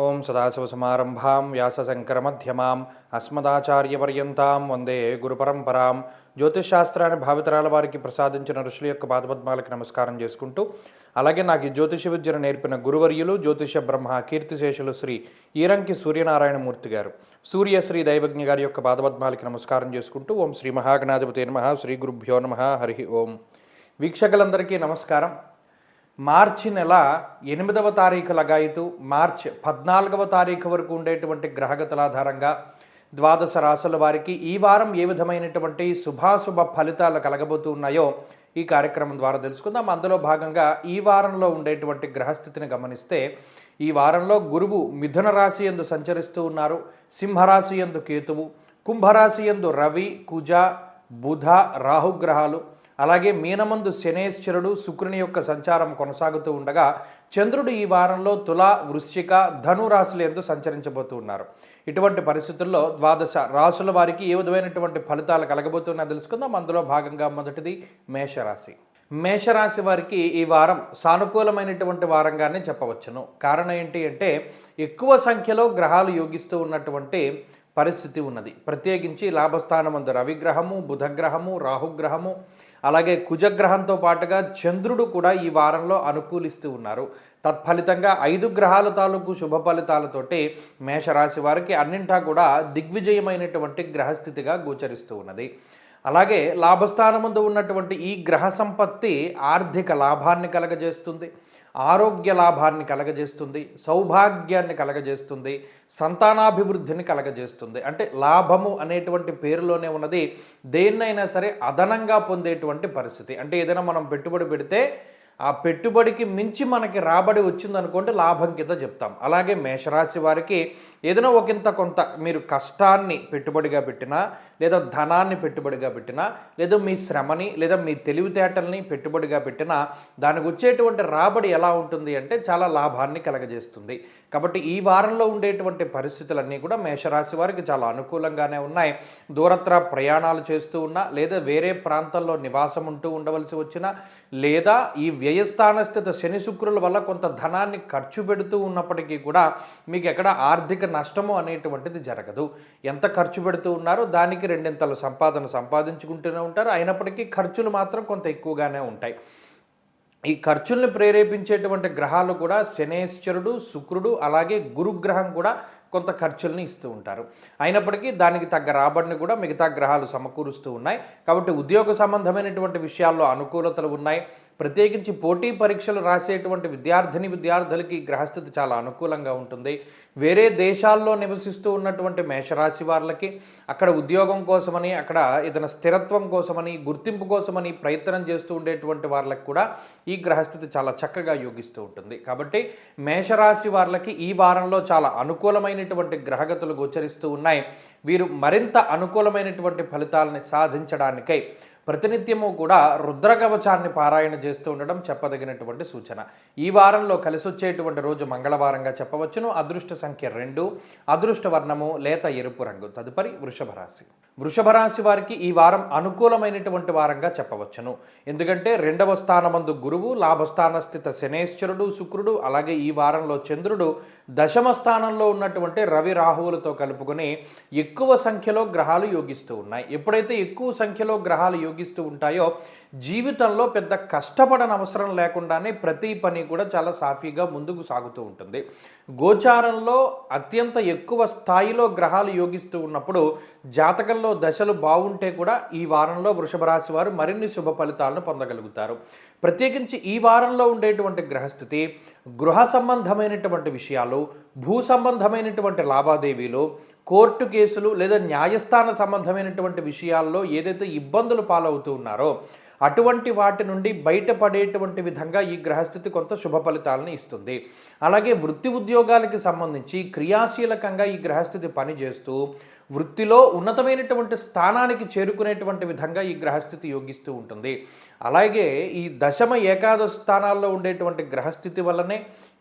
ఓం సదాశివసమారంభాం వ్యాసశంకరమధ్యమాం అస్మదాచార్యపర్యంతాం వందే గురుపరంపరాం. జ్యోతిషశాస్త్రాన్ని భావితరాల వారికి ప్రసాదించిన ఋషుల యొక్క పాదపద్మాలకి నమస్కారం చేసుకుంటూ, అలాగే నాకు ఈ జ్యోతిష విద్యను నేర్పిన గురువర్యులు జ్యోతిష బ్రహ్మ కీర్తిశేషులు శ్రీ ఈరంకి సూర్యనారాయణమూర్తి గారు, సూర్యశ్రీ దైవజ్ఞ గారి యొక్క పాదపద్మాలకి నమస్కారం చేసుకుంటూ, ఓం శ్రీ మహాగణాధిపతి నమః, శ్రీ గురుభ్యో నమః, హరి ఓం. వీక్షకులందరికీ నమస్కారం. మార్చి నెల 8వ తారీఖు లగాయితూ మార్చి 14వ తారీఖు వరకు ఉండేటువంటి గ్రహగతుల ఆధారంగా ద్వాదశ రాశుల వారికి ఈ వారం ఏ విధమైనటువంటి శుభాశుభ ఫలితాలు కలగబోతూ ఉన్నాయో ఈ కార్యక్రమం ద్వారా తెలుసుకుందాం. అందులో భాగంగా ఈ వారంలో ఉండేటువంటి గ్రహస్థితిని గమనిస్తే, ఈ వారంలో గురువు మిథున రాశి యందు సంచరిస్తూ ఉన్నారు. సింహరాశి యందు కేతువు, కుంభరాశి యందు రవి, కుజ, బుధ, రాహుగ్రహాలు, అలాగే మీనమందు శనేశ్వరుడు, శుక్రుని యొక్క సంచారం కొనసాగుతూ ఉండగా, చంద్రుడు ఈ వారంలో తుల, వృశ్చిక, ధను రాశుల యందు సంచరించబోతూ ఉన్నారు. ఇటువంటి పరిస్థితుల్లో ద్వాదశ రాశుల వారికి ఏ విధమైనటువంటి ఫలితాలు కలగబోతున్నా తెలుసుకుందాం. అందులో భాగంగా మొదటిది మేషరాశి. మేషరాశి వారికి ఈ వారం సానుకూలమైనటువంటి వారంగానే చెప్పవచ్చును. కారణం ఏంటి అంటే, ఎక్కువ సంఖ్యలో గ్రహాలు యోగిస్తూ ఉన్నటువంటి పరిస్థితి ఉన్నది. ప్రత్యేకించి లాభస్థానమందు రవిగ్రహము, బుధగ్రహము, రాహుగ్రహము, అలాగే కుజగ్రహంతో పాటుగా చంద్రుడు కూడా ఈ వారంలో అనుకూలిస్తూ ఉన్నారు. తత్ఫలితంగా 5 గ్రహాల తాలూకు శుభ ఫలితాలతోటి మేషరాశి వారికి అన్నింటా కూడా దిగ్విజయమైనటువంటి గ్రహస్థితిగా గోచరిస్తూ ఉన్నది. అలాగే లాభస్థానముందు ఉన్నటువంటి ఈ గ్రహ సంపత్తి ఆర్థిక లాభాన్ని కలగజేస్తుంది, ఆరోగ్య లాభాన్ని కలగజేస్తుంది, సౌభాగ్యాన్ని కలగజేస్తుంది, సంతానాభివృద్ధిని కలగజేస్తుంది. అంటే లాభము అనేటువంటి పేరులోనే ఉన్నది దేన్నైనా సరే అదనంగా పొందేటువంటి పరిస్థితి. అంటే ఏదైనా మనం పెట్టుబడి పెడితే ఆ పెట్టుబడికి మించి మనకి రాబడి వచ్చిందనుకోండి, లాభం కింద చెప్తాం. అలాగే మేషరాశి వారికి ఏదైనా ఒకంత కొంత మీరు కష్టాన్ని పెట్టుబడిగా పెట్టినా, లేదా ధనాన్ని పెట్టుబడిగా పెట్టినా, లేదా మీ శ్రమని లేదా మీ తెలివితేటల్ని పెట్టుబడిగా పెట్టినా దానికి వచ్చేటువంటి రాబడి ఎలా ఉంటుంది అంటే చాలా లాభాన్ని కలగజేస్తుంది. కాబట్టి ఈ వారంలో ఉండేటువంటి పరిస్థితులన్నీ కూడా మేషరాశి వారికి చాలా అనుకూలంగానే ఉన్నాయి. దూరత్ర ప్రయాణాలు చేస్తూ ఉన్నా, లేదా వేరే ప్రాంతాల్లో నివాసం ఉంటూ ఉండవలసి వచ్చినా, లేదా ఈ వ్యయస్థానస్థిత శని శుక్రుల వల్ల కొంత ధనాన్ని ఖర్చు పెడుతూ ఉన్నప్పటికీ కూడా మీకు ఎక్కడ ఆర్థిక నష్టము అనేటువంటిది జరగదు. ఎంత ఖర్చు పెడుతూ ఉన్నారో దానికి రెండింతల సంపాదన సంపాదించుకుంటూనే ఉంటారు. అయినప్పటికీ ఖర్చులు మాత్రం కొంత ఎక్కువగానే ఉంటాయి. ఈ ఖర్చుల్ని ప్రేరేపించేటువంటి గ్రహాలు కూడా శనేశ్వరుడు, శుక్రుడు, అలాగే గురుగ్రహం కూడా కొంత ఖర్చుల్ని ఇస్తూ ఉంటారు. అయినప్పటికీ దానికి తగ్గ రాబడిని కూడా మిగతా గ్రహాలు సమకూరుస్తూ ఉన్నాయి. కాబట్టి ఉద్యోగ సంబంధమైనటువంటి విషయాల్లో అనుకూలతలు ఉన్నాయి. ప్రత్యేకించి పోటీ పరీక్షలు రాసేటువంటి విద్యార్థులకి గ్రహస్థితి చాలా అనుకూలంగా ఉంటుంది. వేరే దేశాల్లో నివసిస్తూ ఉన్నటువంటి మేషరాశి వాళ్ళకి అక్కడ ఉద్యోగం కోసమని, అక్కడ ఏదైనా స్థిరత్వం కోసమని, గుర్తింపు కోసమని ప్రయత్నం చేస్తూ ఉండేటువంటి వాళ్ళకి కూడా ఈ గ్రహస్థితి చాలా చక్కగా యోగిస్తూ ఉంటుంది. కాబట్టి మేషరాశి వాళ్ళకి ఈ వారంలో చాలా అనుకూలమైనటువంటి గ్రహగతులు గోచరిస్తూ ఉన్నాయి. వీరు మరింత అనుకూలమైనటువంటి ఫలితాలని సాధించడానికై ప్రతినిత్యము కూడా రుద్రకవచాన్ని పారాయణ చేస్తూ ఉండడం చెప్పదగినటువంటి సూచన. ఈ వారంలో కలిసి వచ్చేటువంటి రోజు మంగళవారంగా చెప్పవచ్చును. అదృష్ట సంఖ్య 2, అదృష్ట వర్ణము లేత ఎరుపు రంగు. తదుపరి వృషభ రాశి. వృషభ రాశి వారికి ఈ వారం అనుకూలమైనటువంటి వారంగా చెప్పవచ్చును. ఎందుకంటే 2వ స్థానమందు గురువు, లాభస్థాన స్థిత శనేశ్వరుడు, శుక్రుడు, అలాగే ఈ వారంలో చంద్రుడు దశమ స్థానంలో ఉన్నటువంటి రవి, రాహువులతో కలుపుకొని ఎక్కువ సంఖ్యలో గ్రహాలు యోగిస్తూ ఉన్నాయి. ఎప్పుడైతే ఎక్కువ సంఖ్యలో గ్రహాలు యోగిస్తూ ఉంటాయో జీవితంలో పెద్ద కష్టపడని అవసరం లేకుండానే ప్రతి పని కూడా చాలా సాఫీగా ముందుకు సాగుతూ ఉంటుంది. గోచారంలో అత్యంత ఎక్కువ స్థాయిలో గ్రహాలు యోగిస్తూ ఉన్నప్పుడు జాతకంలో దశలు బాగుంటే కూడా ఈ వారంలో వృషభ రాశి వారు మరిన్ని శుభ ఫలితాలను పొందగలుగుతారు. ప్రత్యేకించి ఈ వారంలో ఉండేటువంటి గ్రహస్థితి గృహ సంబంధమైనటువంటి విషయాలు, భూ సంబంధమైనటువంటి లావాదేవీలు, కోర్టు కేసులు లేదా న్యాయస్థాన సంబంధమైనటువంటి విషయాల్లో ఏదైతే ఇబ్బందులు పాలవుతూ ఉన్నారో అటువంటి వాటి నుండి బయటపడేటువంటి విధంగా ఈ గ్రహస్థితి కొంత శుభ ఫలితాలను ఇస్తుంది. అలాగే వృత్తి ఉద్యోగాలకి సంబంధించి క్రియాశీలకంగా ఈ గ్రహస్థితి పనిచేస్తూ వృత్తిలో ఉన్నతమైనటువంటి స్థానానికి చేరుకునేటువంటి విధంగా ఈ గ్రహస్థితి యోగిస్తూ ఉంటుంది. అలాగే ఈ దశమ ఏకాదశ స్థానాల్లో ఉండేటువంటి గ్రహస్థితి వల్లనే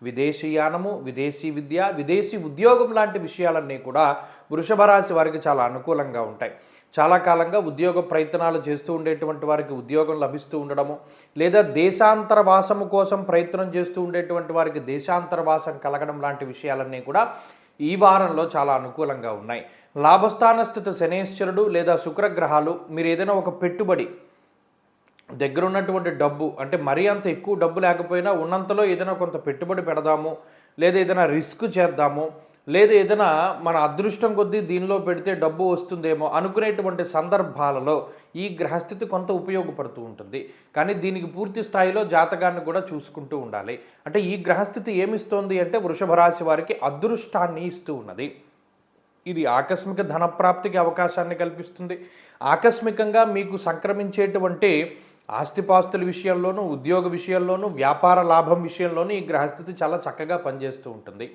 విదేశీయానము, విదేశీ విద్య, విదేశీ ఉద్యోగం లాంటి విషయాలన్నీ కూడా వృషభ రాశి వారికి చాలా అనుకూలంగా ఉంటాయి. చాలా కాలంగా ఉద్యోగ ప్రయత్నాలు చేస్తూ ఉండేటువంటి వారికి ఉద్యోగం లభిస్తూ ఉండడము, లేదా దేశాంతర వాసము కోసం ప్రయత్నం చేస్తూ ఉండేటువంటి వారికి దేశాంతర వాసం కలగడం లాంటి విషయాలన్నీ కూడా ఈ వారంలో చాలా అనుకూలంగా ఉన్నాయి. లాభస్థాన స్థిత శనేశ్వరుడు లేదా శుక్రగ్రహాలు మీరు ఏదైనా ఒక పెట్టుబడి దగ్గర ఉన్నటువంటి డబ్బు అంటే మరీ అంత ఎక్కువ డబ్బు లేకపోయినా ఉన్నంతలో ఏదైనా కొంత పెట్టుబడి పెడదాము, లేదా ఏదైనా రిస్క్ చేద్దాము, లేదా ఏదైనా మన అదృష్టం కొద్దీ దీనిలో పెడితే డబ్బు వస్తుందేమో అనుకునేటువంటి సందర్భాలలో ఈ గ్రహస్థితి కొంత ఉపయోగపడుతూ ఉంటుంది. కానీ దీనికి పూర్తి స్థాయిలో జాతకాన్ని కూడా చూసుకుంటూ ఉండాలి. అంటే ఈ గ్రహస్థితి ఏమిస్తోంది అంటే వృషభ రాశి వారికి అదృష్టాన్ని ఇస్తూ ఉన్నది. ఇది ఆకస్మిక ధనప్రాప్తికి అవకాశాన్ని కల్పిస్తుంది. ఆకస్మికంగా మీకు సంక్రమించేటువంటి ఆస్తిపాస్తుల విషయంలోనూ, ఉద్యోగ విషయంలోనూ, వ్యాపార లాభం విషయంలోనూ ఈ గ్రహస్థితి చాలా చక్కగా పనిచేస్తూ ఉంటుంది.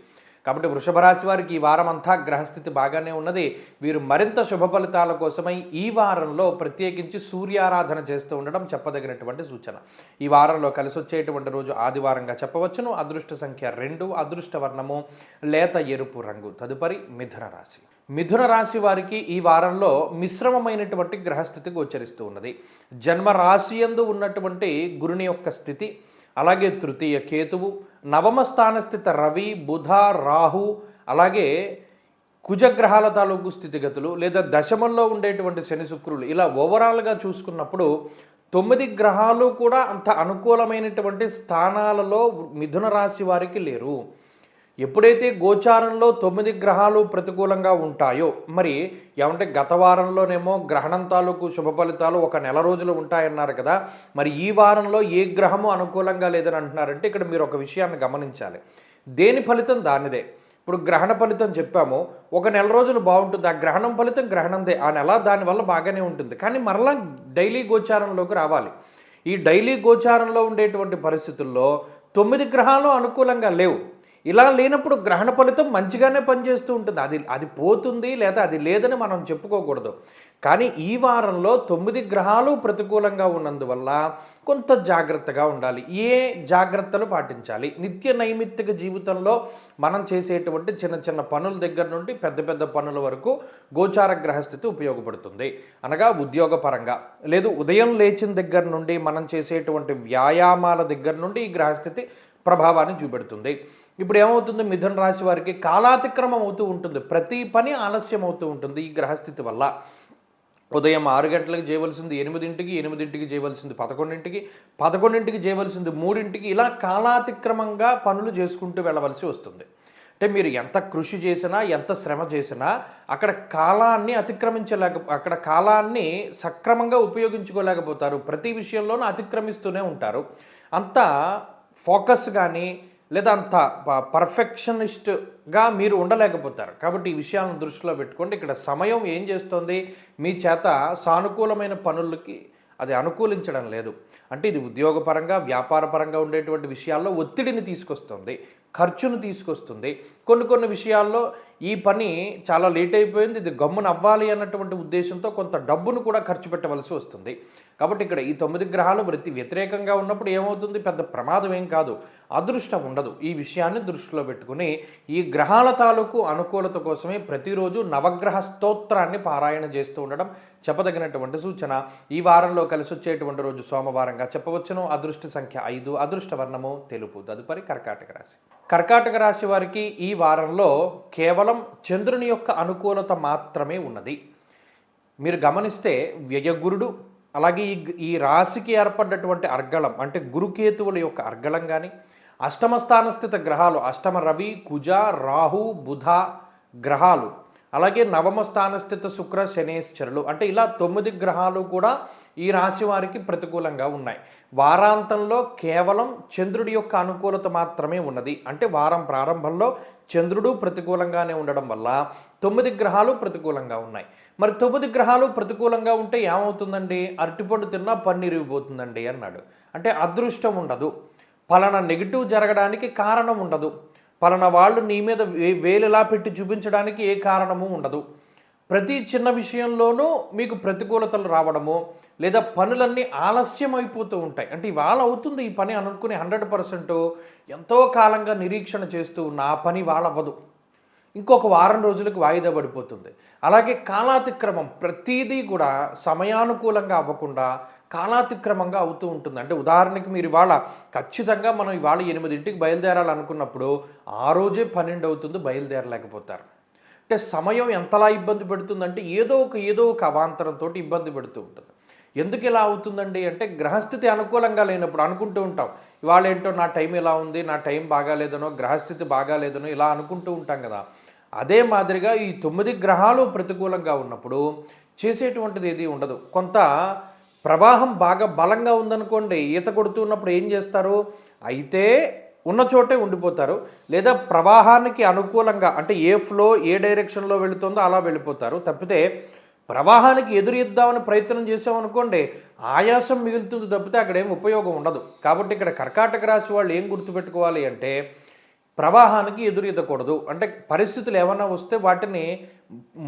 కాబట్టి వృషభ రాశి వారికి ఈ వారం అంతా గ్రహస్థితి బాగానే ఉన్నది. వీరు మరింత శుభ ఫలితాల కోసమై ఈ వారంలో ప్రత్యేకించి సూర్యారాధన చేస్తూ ఉండడం చెప్పదగినటువంటి సూచన. ఈ వారంలో కలిసి వచ్చేటువంటి రోజు ఆదివారంగా చెప్పవచ్చును. అదృష్ట సంఖ్య 2, అదృష్ట వర్ణము లేత ఎరుపు రంగు. తదుపరి మిథున రాశి. మిథున రాశి వారికి ఈ వారంలో మిశ్రమమైనటువంటి గ్రహస్థితి గోచరిస్తూ ఉన్నది. జన్మ రాశి యందు ఉన్నటువంటి గురుని యొక్క స్థితి, అలాగే తృతీయ కేతువు, నవమ స్థానస్థిత రవి, బుధ, రాహు, అలాగే కుజగ్రహాల తాలూకు స్థితిగతులు, లేదా దశమంలో ఉండేటువంటి శని శుక్రులు, ఇలా ఓవరాల్గా చూసుకున్నప్పుడు 9 గ్రహాలు కూడా అంత అనుకూలమైనటువంటి స్థానాలలో మిథున రాశి వారికి లేరు. ఎప్పుడైతే గోచారంలో 9 గ్రహాలు ప్రతికూలంగా ఉంటాయో, మరి ఏమంటే గత వారంలోనేమో గ్రహణం తాలూకు శుభ ఫలితాలు ఒక నెల రోజులు ఉంటాయన్నారు కదా, మరి ఈ వారంలో ఏ గ్రహము అనుకూలంగా లేదని అంటున్నారంటే ఇక్కడ మీరు ఒక విషయాన్ని గమనించాలి. దేని ఫలితం దానిదే. ఇప్పుడు గ్రహణ ఫలితం చెప్పాము, ఒక నెల రోజులు బాగుంటుంది. ఆ గ్రహణం ఫలితం గ్రహణందే, ఆ నెల దానివల్ల బాగానే ఉంటుంది. కానీ మరలా డైలీ గోచారంలోకి రావాలి. ఈ డైలీ గోచారంలో ఉండేటువంటి పరిస్థితుల్లో 9 గ్రహాలు అనుకూలంగా లేవు. ఇలా లేనప్పుడు గ్రహణ ఫలితం మంచిగానే పనిచేస్తూ ఉంటుంది. అది పోతుంది లేదా అది లేదని మనం చెప్పుకోకూడదు. కానీ ఈ వారంలో 9 గ్రహాలు ప్రతికూలంగా ఉన్నందువల్ల కొంత జాగ్రత్తగా ఉండాలి. ఏ జాగ్రత్తలు పాటించాలి? నిత్య నైమిత్తిక జీవితంలో మనం చేసేటువంటి చిన్న చిన్న పనుల దగ్గర నుండి పెద్ద పెద్ద పనుల వరకు గోచార గ్రహస్థితి ఉపయోగపడుతుంది. అనగా ఉద్యోగపరంగా, లేదు ఉదయం లేచిన దగ్గర నుండి మనం చేసేటువంటి వ్యాయామాల దగ్గర నుండి ఈ గ్రహస్థితి ప్రభావాన్ని చూపెడుతుంది. ఇప్పుడు ఏమవుతుంది, మిథున రాశి వారికి కాలాతిక్రమం అవుతూ ఉంటుంది. ప్రతి పని ఆలస్యం అవుతూ ఉంటుంది ఈ గ్రహస్థితి వల్ల. ఉదయం 6 గంటలకు చేయవలసింది 8ంటికి, 8ంటికి చేయవలసింది 11ంటికి, 11ంటికి చేయవలసింది 3ంటికి, ఇలా కాలాతిక్రమంగా పనులు చేసుకుంటూ వెళ్ళవలసి వస్తుంది. అంటే మీరు ఎంత కృషి చేసినా, ఎంత శ్రమ చేసినా అక్కడ కాలాన్ని అక్కడ కాలాన్ని సక్రమంగా ఉపయోగించుకోలేకపోతారు. ప్రతి విషయంలోనూ అతిక్రమిస్తూనే ఉంటారు. అంత ఫోకస్ కానీ లేదా అంత పర్ఫెక్షనిస్ట్గా మీరు ఉండలేకపోతారు. కాబట్టి ఈ విషయాలను దృష్టిలో పెట్టుకోండి. ఇక్కడ సమయం ఏం చేస్తుంది, మీ చేత సానుకూలమైన పనులకి అది అనుకూలించడం లేదు. అంటే ఇది ఉద్యోగపరంగా, వ్యాపారపరంగా ఉండేటువంటి విషయాల్లో ఒత్తిడిని తీసుకొస్తుంది, ఖర్చును తీసుకొస్తుంది. కొన్ని విషయాల్లో ఈ పని చాలా లేట్ అయిపోయింది, ఇది గమ్మున అవ్వాలి అన్నటువంటి ఉద్దేశంతో కొంత డబ్బును కూడా ఖర్చు పెట్టవలసి వస్తుంది. కాబట్టి ఇక్కడ ఈ 9 గ్రహాలు వ్యతిరేకంగా ఉన్నప్పుడు ఏమవుతుంది, పెద్ద ప్రమాదం ఏం కాదు, అదృష్టం ఉండదు. ఈ విషయాన్ని దృష్టిలో పెట్టుకుని ఈ గ్రహాల తాలూకు అనుకూలత కోసమే ప్రతిరోజు నవగ్రహ స్తోత్రాన్ని పారాయణ చేస్తూ ఉండడం చెప్పదగినటువంటి సూచన. ఈ వారంలో కలిసి వచ్చేటువంటి రోజు సోమవారంగా చెప్పవచ్చును. అదృష్ట సంఖ్య 5, అదృష్ట వర్ణము తెలుపు. తదుపరి కర్కాటక రాశి. కర్కాటక రాశి వారికి ఈ వారంలో కేవలం చంద్రుని యొక్క అనుకూలత మాత్రమే ఉన్నది. మీరు గమనిస్తే వ్యయగురుడు, అలాగే ఈ రాశికి ఏర్పడ్డటువంటి అర్గళం అంటే గురుకేతువుల యొక్క అర్గళం కానీ, అష్టమ స్థానస్థిత గ్రహాలు అష్టమ రవి, కుజ, రాహు, బుధ గ్రహాలు, అలాగే నవమ స్థానస్థిత శుక్ర, శనేశ్వరులు, అంటే ఇలా 9 గ్రహాలు కూడా ఈ రాశి వారికి ప్రతికూలంగా ఉన్నాయి. వారాంతంలో కేవలం చంద్రుడి యొక్క అనుకూలత మాత్రమే ఉన్నది. అంటే వారం ప్రారంభంలో చంద్రుడు ప్రతికూలంగానే ఉండడం వల్ల 9 గ్రహాలు ప్రతికూలంగా ఉన్నాయి. మరి 9 గ్రహాలు ప్రతికూలంగా ఉంటే ఏమవుతుందండి, అరటిపండు తిన్నా పన్నీరిగిపోతుందండి అన్నాడు. అంటే అదృష్టం ఉండదు, పలానా నెగిటివ్ జరగడానికి కారణం ఉండదు, పలానా వాళ్ళు నీ మీద వేలులా పెట్టి చూపించడానికి ఏ కారణము ఉండదు. ప్రతి చిన్న విషయంలోనూ మీకు ప్రతికూలతలు రావడము, లేదా పనులన్నీ ఆలస్యం అయిపోతూ ఉంటాయి. అంటే ఇవాళ అవుతుంది ఈ పని అనుకుని 100% ఎంతో కాలంగా నిరీక్షణ చేస్తూ ఉన్న ఆ పని వాళ్ళ అవ్వదు. ఇంకొక వారం రోజులకు వాయిదా పడిపోతుంది. అలాగే కాలాతిక్రమం ప్రతీదీ కూడా సమయానుకూలంగా అవ్వకుండా కాలాతిక్రమంగా అవుతూ ఉంటుంది. అంటే ఉదాహరణకి మీరు ఇవాళ ఖచ్చితంగా మనం ఇవాళ 8ంటికి బయలుదేరాలనుకున్నప్పుడు ఆ రోజే 12 అవుతుంది, బయలుదేరలేకపోతారు. అంటే సమయం ఎంతలా ఇబ్బంది పెడుతుందంటే ఏదో ఒక అవాంతరంతో ఇబ్బంది పెడుతూ ఉంటుంది. ఎందుకు ఇలా అవుతుందండి అంటే గ్రహస్థితి అనుకూలంగా లేనప్పుడు అనుకుంటూ ఉంటాం. ఇవాళ ఏంటో నా టైం ఇలా ఉంది, నా టైం బాగాలేదనో, గ్రహస్థితి బాగాలేదనో ఇలా అనుకుంటూ ఉంటాం కదా. అదే మాదిరిగా ఈ 9 గ్రహాలు ప్రతికూలంగా ఉన్నప్పుడు చేసేటువంటిది ఏది ఉండదు. కొంత ప్రవాహం బాగా బలంగా ఉందనుకోండి, ఈత కొడుతున్నప్పుడు ఏం చేస్తారు? అయితే ఉన్న చోటే ఉండిపోతారు. లేదా ప్రవాహానికి అనుకూలంగా అంటే ఏ ఫ్లో ఏ డైరెక్షన్లో వెళుతుందో అలా వెళ్ళిపోతారు. తప్పితే ప్రవాహానికి ఎదురిద్దామని ప్రయత్నం చేసామనుకోండి, ఆయాసం మిగులుతుంది తప్పితే అక్కడ ఏం ఉపయోగం ఉండదు. కాబట్టి ఇక్కడ కర్కాటక రాశి వాళ్ళు ఏం గుర్తుపెట్టుకోవాలి అంటే ప్రవాహానికి ఎదురీదకూడదు. అంటే పరిస్థితులు ఏమైనా వస్తే వాటిని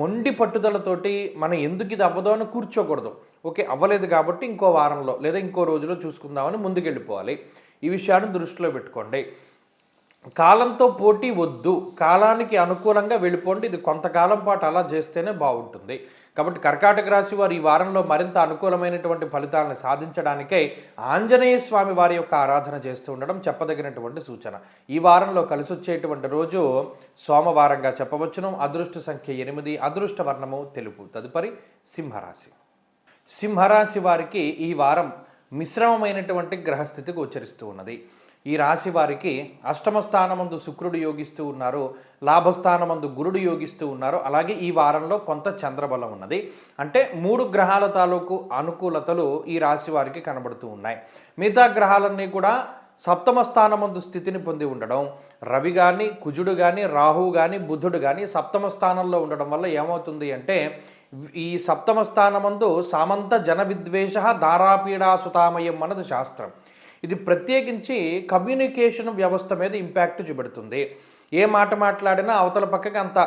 మొండి పట్టుదలతోటి మనం ఎందుకు ఇది అవ్వదో అని కూర్చోకూడదు. ఓకే, అవ్వలేదు కాబట్టి ఇంకో వారంలో లేదా ఇంకో రోజులో చూసుకుందామని ముందుకెళ్ళిపోవాలి. ఈ విషయాన్ని దృష్టిలో పెట్టుకోండి. కాలంతో పోటీ వద్దు, కాలానికి అనుకూలంగా వెళ్ళిపోండి. ఇది కొంతకాలం పాటు అలా చేస్తేనే బాగుంటుంది. కాబట్టి కర్కాటక రాశి వారు ఈ వారంలో మరింత అనుకూలమైనటువంటి ఫలితాలను సాధించడానికై ఆంజనేయ స్వామి వారి యొక్క ఆరాధన చేస్తూ ఉండడం చెప్పదగినటువంటి సూచన. ఈ వారంలో కలిసి వచ్చేటువంటి రోజు సోమవారంగా చెప్పవచ్చును. అదృష్ట సంఖ్య 8, అదృష్ట వర్ణము తెలుపు. తదుపరి సింహరాశి. సింహరాశి వారికి ఈ వారం మిశ్రమమైనటువంటి గ్రహస్థితి గోచరిస్తూ ఉన్నది. ఈ రాశి వారికి అష్టమ స్థానమందు శుక్రుడు యోగిస్తూ ఉన్నారు, లాభస్థానమందు గురుడు యోగిస్తూ ఉన్నారు. అలాగే ఈ వారంలో కొంత చంద్రబలం ఉన్నది. అంటే 3 గ్రహాల తాలూకు అనుకూలతలు ఈ రాశి వారికి కనబడుతూ ఉన్నాయి. మిగతా గ్రహాలన్నీ కూడా సప్తమ స్థానమందు స్థితిని పొంది ఉండడం, రవి కానీ, కుజుడు కానీ, రాహువు కానీ, బుధుడు కానీ సప్తమ స్థానంలో ఉండడం వల్ల ఏమవుతుంది అంటే ఈ సప్తమ స్థానమందు సామంత జన విద్వేష దారాపీడాసుతామయం అన్నది శాస్త్రం. ఇది ప్రత్యేకించి కమ్యూనికేషన్ వ్యవస్థ మీద ఇంపాక్ట్ చూపెడుతుంది. ఏ మాట మాట్లాడినా అవతల పక్కకి అంత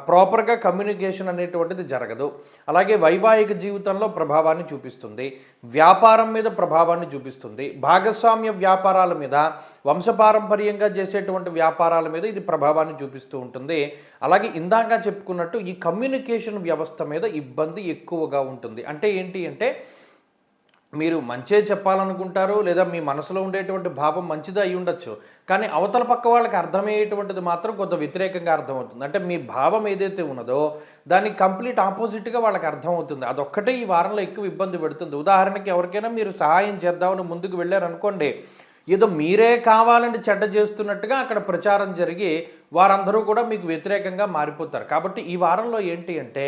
ప్రాపర్గా కమ్యూనికేషన్ అనేటువంటిది జరగదు. అలాగే వైవాహిక జీవితంలో ప్రభావాన్ని చూపిస్తుంది, వ్యాపారం మీద ప్రభావాన్ని చూపిస్తుంది, భాగస్వామ్య వ్యాపారాల మీద, వంశపారంపర్యంగా చేసేటువంటి వ్యాపారాల మీద ఇది ప్రభావాన్ని చూపిస్తూ ఉంటుంది. అలాగే ఇందాక చెప్పుకున్నట్టు ఈ కమ్యూనికేషన్ వ్యవస్థ మీద ఇబ్బంది ఎక్కువగా ఉంటుంది. అంటే ఏంటి అంటే మీరు మంచే చెప్పాలనుకుంటారు, లేదా మీ మనసులో ఉండేటువంటి భావం మంచిది అయి ఉండొచ్చు, కానీ అవతల పక్క వాళ్ళకి అర్థమయ్యేటువంటిది మాత్రం కొంత వ్యతిరేకంగా అర్థమవుతుంది. అంటే మీ భావం ఏదైతే ఉన్నదో దానికి కంప్లీట్ ఆపోజిట్గా వాళ్ళకి అర్థమవుతుంది. అదొక్కటే ఈ వారంలో ఎక్కువ ఇబ్బంది పెడుతుంది. ఉదాహరణకి ఎవరికైనా మీరు సహాయం చేద్దామని ముందుకు వెళ్ళారనుకోండి, ఏదో మీరే కావాలని చెడ్డ చేస్తున్నట్టుగా అక్కడ ప్రచారం జరిగి వారందరూ కూడా మీకు వ్యతిరేకంగా మారిపోతారు. కాబట్టి ఈ వారంలో ఏంటి అంటే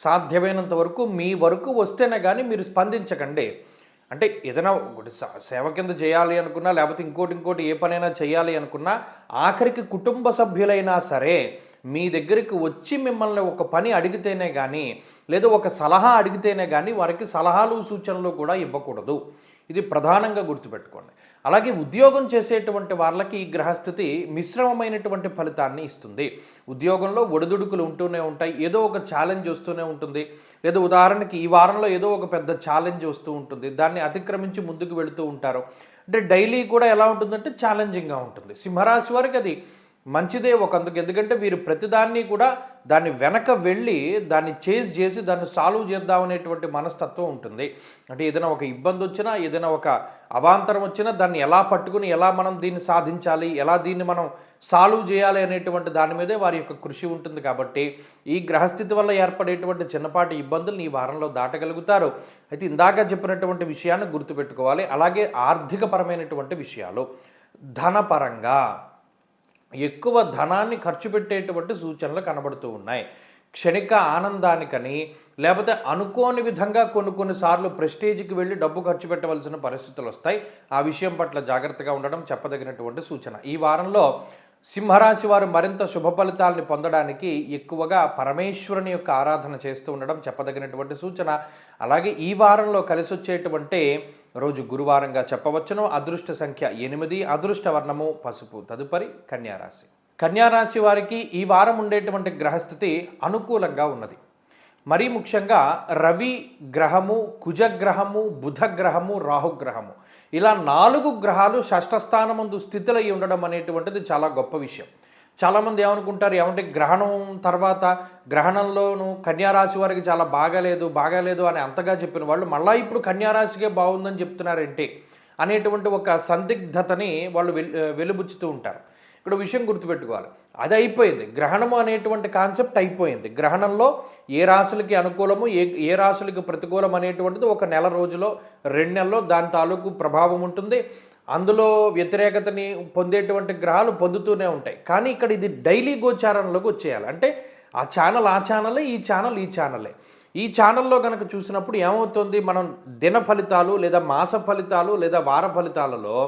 సాధ్యమైనంత వరకు మీ వరకు వస్తేనే కానీ మీరు స్పందించకండి. అంటే ఏదైనా ఒకటి సేవ కింద చేయాలి అనుకున్నా, లేకపోతే ఇంకోటి ఏ పనైనా చేయాలి అనుకున్నా, ఆఖరికి కుటుంబ సభ్యులైనా సరే మీ దగ్గరికి వచ్చి మిమ్మల్ని ఒక పని అడిగితేనే కానీ, లేదా ఒక సలహా అడిగితేనే కానీ వారికి సలహాలు సూచనలు కూడా ఇవ్వకూడదు. ఇది ప్రధానంగా గుర్తుపెట్టుకోండి. అలాగే ఉద్యోగం చేసేటువంటి వాళ్ళకి ఈ గ్రహస్థితి మిశ్రమమైనటువంటి ఫలితాన్ని ఇస్తుంది. ఉద్యోగంలో ఒడిదుడుకులు ఉంటూనే ఉంటాయి, ఏదో ఒక ఛాలెంజ్ వస్తూనే ఉంటుంది. లేదా ఉదాహరణకి ఈ వారంలో ఏదో ఒక పెద్ద ఛాలెంజ్ వస్తూ ఉంటుంది, దాన్ని అతిక్రమించి ముందుకు వెళుతూ ఉంటారు. అంటే డైలీ కూడా ఎలా ఉంటుందంటే ఛాలెంజింగ్గా ఉంటుంది. సింహరాశి వారికి అది మంచిదే ఒకందుకు. ఎందుకంటే వీరు ప్రతిదాన్ని కూడా దాన్ని వెనక వెళ్ళి దాన్ని చేసి చేసి దాన్ని సాల్వ్ చేద్దామనేటువంటి మనస్తత్వం ఉంటుంది. అంటే ఏదైనా ఒక ఇబ్బంది వచ్చినా, ఏదైనా ఒక అవాంతరం వచ్చినా దాన్ని ఎలా పట్టుకుని ఎలా మనం దీన్ని సాధించాలి, ఎలా దీన్ని మనం సాల్వ్ చేయాలి అనేటువంటి దాని మీదే వారి యొక్క కృషి ఉంటుంది. కాబట్టి ఈ గ్రహస్థితి వల్ల ఏర్పడేటువంటి చిన్నపాటి ఇబ్బందులు ఈ వారంలో దాటగలుగుతారు. అయితే ఇందాక చెప్పినటువంటి విషయాన్ని గుర్తుపెట్టుకోవాలి. అలాగే ఆర్థికపరమైనటువంటి విషయాలు, ధనపరంగా ఎక్కువ ధనాన్ని ఖర్చు పెట్టేటువంటి సూచనలు కనబడుతూ ఉన్నాయి. క్షణిక ఆనందానికని, లేకపోతే అనుకోని విధంగా కొన్నిసార్లు ప్రెస్టేజ్కి వెళ్ళి డబ్బు ఖర్చు పెట్టవలసిన పరిస్థితులు వస్తాయి. ఆ విషయం పట్ల జాగ్రత్తగా ఉండడం చెప్పదగినటువంటి సూచన. ఈ వారంలో సింహరాశి వారు మరింత శుభ ఫలితాలని పొందడానికి ఎక్కువగా పరమేశ్వరుని యొక్క ఆరాధన చేస్తూ ఉండడం చెప్పదగినటువంటి సూచన. అలాగే ఈ వారంలో కలిసి వచ్చేటువంటి రోజు గురువారంగా చెప్పవచ్చును. అదృష్ట సంఖ్య 8, అదృష్ట వర్ణము పసుపు. తదుపరి కన్యారాశి. కన్యారాశి వారికి ఈ వారం ఉండేటువంటి గ్రహస్థితి అనుకూలంగా ఉన్నది. మరీ ముఖ్యంగా రవి గ్రహము, కుజగ్రహము, బుధగ్రహము, రాహుగ్రహము ఇలా 4 గ్రహాలు షష్ఠస్థానమందు స్థితులై ఉండడం అనేటువంటిది చాలా గొప్ప విషయం. చాలామంది ఏమనుకుంటారు, ఏమంటే గ్రహణం తర్వాత గ్రహణంలోనూ కన్యారాశి వారికి చాలా బాగాలేదు అని అంతగా చెప్పిన వాళ్ళు మళ్ళీ ఇప్పుడు కన్యారాశికే బాగుందని చెప్తున్నారేంటి అనేటువంటి ఒక సందిగ్ధతని వాళ్ళు వెలుబుచ్చుతూ ఉంటారు. ఇక్కడ విషయం గుర్తుపెట్టుకోవాలి, అది అయిపోయింది. గ్రహణము అనేటువంటి కాన్సెప్ట్ అయిపోయింది. గ్రహణంలో ఏ రాశులకి అనుకూలము ఏ రాశులకి ప్రతికూలం అనేటువంటిది ఒక నెల రోజులో 2 నెలల్లో దాని తాలూకు ప్రభావం ఉంటుంది. అందులో వ్యతిరేకతని పొందేటువంటి గ్రహాలు పొందుతూనే ఉంటాయి. కానీ ఇక్కడ ఇది డైలీ గోచారంలోకి వచ్చేయాలి. అంటే ఆ ఛానలే, ఈ ఛానలే. ఈ ఛానల్లో కనుక చూసినప్పుడు ఏమవుతుంది, మనం దిన ఫలితాలు లేదా మాస ఫలితాలు లేదా వార ఫలితాలలో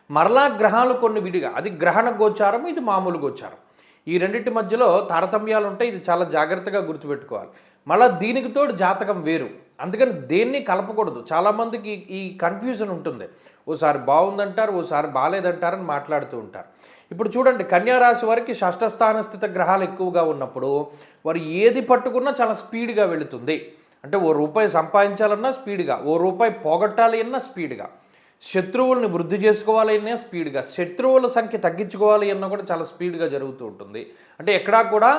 మరలా గ్రహాలు కొన్ని విడిగా, అది గ్రహణ గోచారం, ఇది మామూలు గోచారం, ఈ రెండింటి మధ్యలో తారతమ్యాలు ఉంటాయి. ఇది చాలా జాగ్రత్తగా గుర్తుపెట్టుకోవాలి. మళ్ళీ దీనికి తోడు జాతకం వేరు, అందుకని దేన్ని కలపకూడదు. చాలామందికి ఈ కన్ఫ్యూజన్ ఉంటుంది, ఓసారి బాగుందంటారు, ఓసారి బాగాలేదంటారని మాట్లాడుతూ ఉంటారు. ఇప్పుడు చూడండి, కన్యారాశి వారికి షష్ఠస్థాన స్థిత గ్రహాలు ఎక్కువగా ఉన్నప్పుడు వారు ఏది పట్టుకున్నా చాలా స్పీడ్గా వెళుతుంది. అంటే ₹1 సంపాదించాలన్నా స్పీడ్గా, ₹1 పోగొట్టాలి అన్నా స్పీడ్గా, శత్రువుల్ని వృద్ధి చేసుకోవాలి అన్నా స్పీడ్గా, శత్రువుల సంఖ్య తగ్గించుకోవాలి అన్నా కూడా చాలా స్పీడ్గా జరుగుతూ ఉంటుంది. అంటే ఎక్కడా కూడా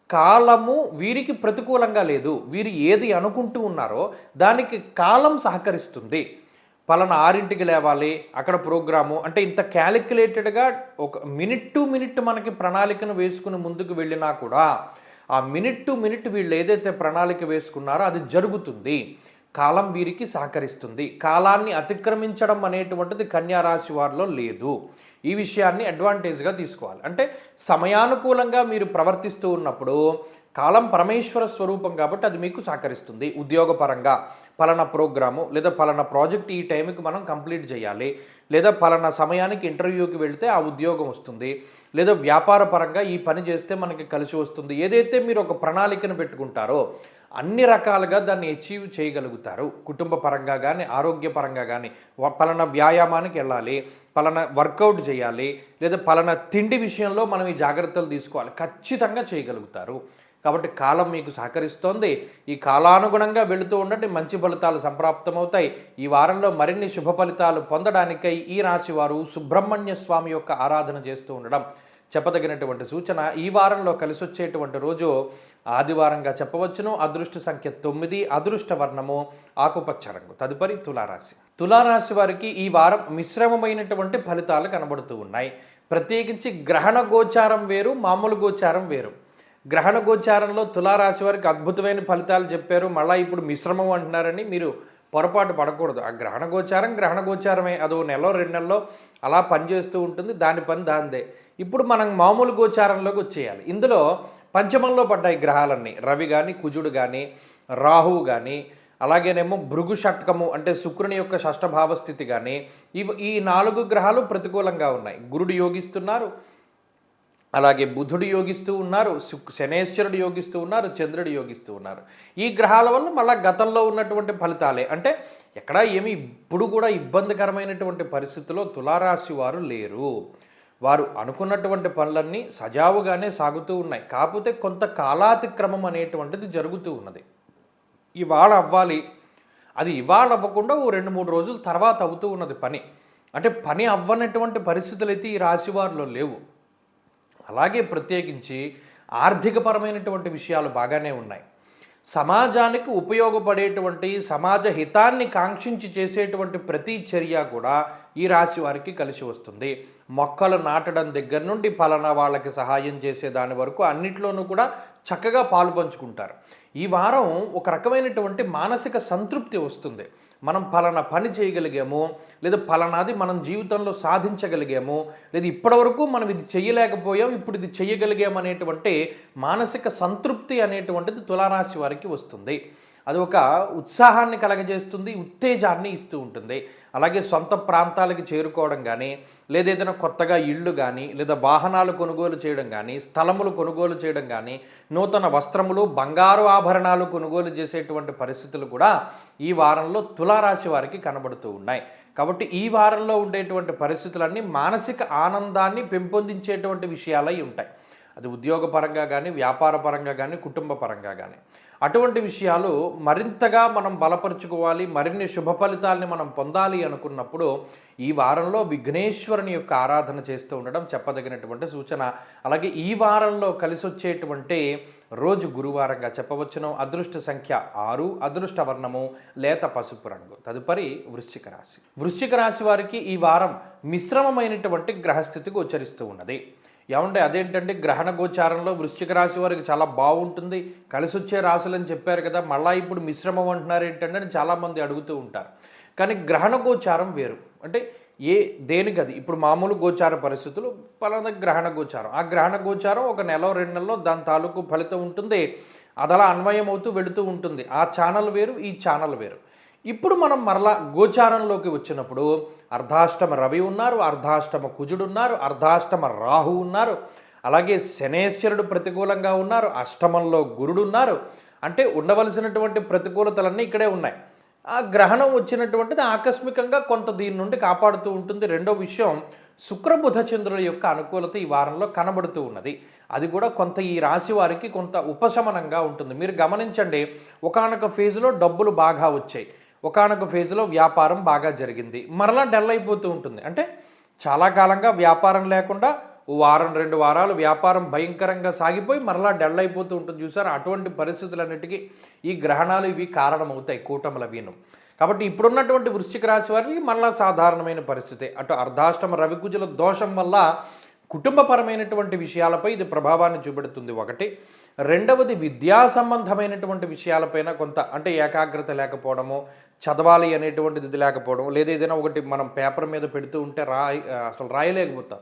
కాలము వీరికి ప్రతికూలంగా లేదు. వీరు ఏది అనుకుంటూ ఉన్నారో దానికి కాలం సహకరిస్తుంది. పలానా 6ంటికి లేవాలి, అక్కడ ప్రోగ్రాము, అంటే ఇంత క్యాలిక్యులేటెడ్గా ఒక మినిట్ టు మినిట్ మనకి ప్రణాళికను వేసుకుని ముందుకు వెళ్ళినా కూడా ఆ మినిట్ టు మినిట్ వీళ్ళు ఏదైతే ప్రణాళిక వేసుకున్నారో అది జరుగుతుంది. కాలం వీరికి సహకరిస్తుంది. కాలాన్ని అతిక్రమించడం అనేటువంటిది కన్యారాశి వారిలో లేదు. ఈ విషయాన్ని అడ్వాంటేజ్గా తీసుకోవాలి. అంటే సమయానుకూలంగా మీరు ప్రవర్తిస్తూ ఉన్నప్పుడు కాలం పరమేశ్వర స్వరూపం కాబట్టి అది మీకు సహకరిస్తుంది. ఉద్యోగపరంగా పలానా ప్రోగ్రాము లేదా పలానా ప్రాజెక్ట్ ఈ టైంకి మనం కంప్లీట్ చేయాలి, లేదా పలానా సమయానికి ఇంటర్వ్యూకి వెళితే ఆ ఉద్యోగం వస్తుంది, లేదా వ్యాపార పరంగా ఈ పని చేస్తే మనకి కలిసి వస్తుంది. ఏదైతే మీరు ఒక ప్రణాళికను పెట్టుకుంటారో అన్ని రకాలుగా దాన్ని అచీవ్ చేయగలుగుతారు. కుటుంబ పరంగా కానీ, ఆరోగ్యపరంగా కానీ, పలానా వ్యాయామానికి వెళ్ళాలి, పలానా వర్కౌట్ చేయాలి, లేదా పలానా తిండి విషయంలో మనం ఈ జాగ్రత్తలు తీసుకోవాలి, ఖచ్చితంగా చేయగలుగుతారు. కాబట్టి కాలం మీకు సహకరిస్తోంది. ఈ కాలానుగుణంగా వెళుతూ ఉండండి, మంచి ఫలితాలు సంప్రాప్తమవుతాయి. ఈ వారంలో మరిన్ని శుభ ఫలితాలు పొందడానికై ఈ రాశి వారు సుబ్రహ్మణ్య స్వామి యొక్క ఆరాధన చేస్తూ ఉండడం చెప్పదగినటువంటి సూచన. ఈ వారంలో కలిసి వచ్చేటువంటి రోజు ఆదివారంగా చెప్పవచ్చును. అదృష్ట సంఖ్య 9, అదృష్ట వర్ణము ఆకుపచ్చ రంగు. తదుపరి తులారాశి. తులారాశి వారికి ఈ వారం మిశ్రమమైనటువంటి ఫలితాలు కనబడుతూ ఉన్నాయి. ప్రత్యేకించి గ్రహణ గోచారం వేరు, మామూలు గోచారం వేరు. గ్రహణ గోచారంలో తులారాశి వారికి అద్భుతమైన ఫలితాలు చెప్పారు, మళ్ళీ ఇప్పుడు మిశ్రమం అంటున్నారని మీరు పొరపాటు పడకూడదు. ఆ గ్రహణ గోచారమే, అదో నెలలో 2 నెలల్లో అలా పనిచేస్తూ ఉంటుంది, దాని పని దాందే. ఇప్పుడు మనం మామూలు గోచారంలోకి వచ్చేయాలి. ఇందులో పంచమంలో పడ్డాయి గ్రహాలన్నీ, రవి కానీ, కుజుడు కానీ, రాహువు కానీ, అలాగేనేమో భృగు షట్కము అంటే శుక్రుని యొక్క షష్ఠభావ స్థితి కానీ, ఈ 4 గ్రహాలు ప్రతికూలంగా ఉన్నాయి. గురుడు యోగిస్తున్నారు, అలాగే బుధుడు యోగిస్తూ ఉన్నారు, శనేశ్వరుడు యోగిస్తూ ఉన్నారు, చంద్రుడు యోగిస్తూ ఉన్నారు. ఈ గ్రహాల వల్ల మళ్ళీ గతంలో ఉన్నటువంటి ఫలితాలే. అంటే ఎక్కడా ఏమి ఇప్పుడు కూడా ఇబ్బందికరమైనటువంటి పరిస్థితుల్లో తులారాశి వారు లేరు. వారు అనుకున్నటువంటి పనులన్నీ సజావుగానే సాగుతూ ఉన్నాయి. కాకపోతే కొంత కాలాతిక్రమం అనేటువంటిది జరుగుతూ ఉన్నది. ఇవాళ అవ్వాలి, అది ఇవాళ అవ్వకుండా ఓ 2-3 రోజుల తర్వాత అవుతూ ఉన్నది పని. అంటే పని అవ్వనటువంటి పరిస్థితులు అయితే ఈ రాశి వారిలో లేవు. అలాగే ప్రత్యేకించి ఆర్థికపరమైనటువంటి విషయాలు బాగానే ఉన్నాయి. సమాజానికి ఉపయోగపడేటువంటి, సమాజ హితాన్ని కాంక్షించి చేసేటువంటి ప్రతి చర్య కూడా ఈ రాశి వారికి కలిసి వస్తుంది. మొక్కలు నాటడం దగ్గర నుండి పలానా వాళ్ళకి సహాయం చేసే దాని వరకు అన్నిట్లోనూ కూడా చక్కగా పాలు పంచుకుంటారు. ఈ వారం ఒక రకమైనటువంటి మానసిక సంతృప్తి వస్తుంది. మనం పలానా పని చేయగలిగాము, లేదా పలానాది మనం జీవితంలో సాధించగలిగాము, లేదా ఇప్పటివరకు మనం ఇది చేయలేకపోయాం, ఇప్పుడు ఇది చేయగలిగాము అనేటువంటి మానసిక సంతృప్తి అనేటువంటిది తులారాశి వారికి వస్తుంది. అది ఒక ఉత్సాహాన్ని కలగజేస్తుంది, ఉత్తేజాన్ని ఇస్తూ ఉంటుంది. అలాగే సొంత ప్రాంతాలకి చేరుకోవడం కానీ, లేదా ఏదైనా కొత్తగా ఇళ్ళు కానీ, లేదా వాహనాలు కొనుగోలు చేయడం కానీ, స్థలములు కొనుగోలు చేయడం కానీ, నూతన వస్త్రములు, బంగారు ఆభరణాలు కొనుగోలు చేసేటువంటి పరిస్థితులు కూడా ఈ వారంలో తులారాశి వారికి కనబడుతూ ఉన్నాయి. కాబట్టి ఈ వారంలో ఉండేటువంటి పరిస్థితులన్నీ మానసిక ఆనందాన్ని పెంపొందించేటువంటి విషయాలై ఉంటాయి. అది ఉద్యోగపరంగా కానీ, వ్యాపార పరంగా కానీ, కుటుంబ పరంగా కానీ. అటువంటి విషయాలు మరింతగా మనం బలపరుచుకోవాలి, మరిన్ని శుభ ఫలితాలని మనం పొందాలి అనుకున్నప్పుడు ఈ వారంలో విఘ్నేశ్వరుని యొక్క ఆరాధన చేస్తూ ఉండడం చెప్పదగినటువంటి సూచన. అలాగే ఈ వారంలో కలిసి వచ్చేటువంటి రోజు గురువారంగా చెప్పవచ్చును. అదృష్ట సంఖ్య 6, అదృష్ట వర్ణము లేత పసుపు రంగు. తదుపరి వృశ్చిక రాశి. వృశ్చిక రాశి వారికి ఈ వారం మిశ్రమమైనటువంటి గ్రహస్థితి గోచరిస్తూ ఉన్నది. ఏమంటే అదేంటంటే గ్రహణ గోచారంలో వృశ్చిక రాశి వారికి చాలా బాగుంటుంది, కలిసి వచ్చే రాశులని చెప్పారు కదా, మళ్ళీ ఇప్పుడు మిశ్రమం అంటున్నారు ఏంటంటే అని చాలామంది అడుగుతూ ఉంటారు. కానీ గ్రహణ గోచారం వేరు. అంటే దేనికి అది ఇప్పుడు మామూలు గోచార పరిస్థితులు పలానా గ్రహణ గోచారం, ఆ గ్రహణ గోచారం ఒక నెల 2 నెలల్లో దాని తాలూకు ఫలితం ఉంటుంది, అదలా అన్వయం అవుతూ వెళుతూ ఉంటుంది. ఆ ఛానల్ వేరు, ఈ ఛానల్ వేరు. ఇప్పుడు మనం మరలా గోచారంలోకి వచ్చినప్పుడు అర్ధాష్టమ రవి ఉన్నారు, అర్ధాష్టమ కుజుడు ఉన్నారు, అర్ధాష్టమ రాహు ఉన్నారు, అలాగే శనేశ్వరుడు ప్రతికూలంగా ఉన్నారు, అష్టమంలో గురుడు ఉన్నారు. అంటే ఉండవలసినటువంటి ప్రతికూలతలన్నీ ఇక్కడే ఉన్నాయి. ఆ గ్రహణం వచ్చినటువంటిది ఆకస్మికంగా కొంత దీని నుండి కాపాడుతూ ఉంటుంది. రెండో విషయం, శుక్రబుధ చంద్రుల యొక్క అనుకూలత ఈ వారంలో కనబడుతూ ఉన్నది. అది కూడా కొంత ఈ రాశి వారికి కొంత ఉపశమనంగా ఉంటుంది. మీరు గమనించండి, ఒకానొక ఫేజ్లో డబ్బులు బాగా వచ్చాయి, ఒకానొక ఫేజ్లో వ్యాపారం బాగా జరిగింది, మరలా డల్ అయిపోతూ ఉంటుంది. అంటే చాలా కాలంగా వ్యాపారం లేకుండా వారం 2 వారాలు వ్యాపారం భయంకరంగా సాగిపోయి మరలా డల్ అయిపోతూ ఉంటుంది చూసారు. అటువంటి పరిస్థితులన్నిటికీ ఈ గ్రహణాలు ఇవి కారణమవుతాయి, కూటముల వీను. కాబట్టి ఇప్పుడున్నటువంటి వృశ్చిక రాశి వారికి మరలా సాధారణమైన పరిస్థితి. అటు అర్ధాష్టమ రవికుజుల దోషం వల్ల కుటుంబపరమైనటువంటి విషయాలపై ఇది ప్రభావాన్ని చూపెడుతుంది ఒకటి. రెండవది విద్యా సంబంధమైనటువంటి విషయాలపైన కొంత అంటే ఏకాగ్రత లేకపోవడము, చదవాలి అనేటువంటిది ఇది లేకపోవడం, లేదా ఏదైనా ఒకటి మనం పేపర్ మీద పెడుతూ ఉంటే అసలు రాయలేకపోతాం,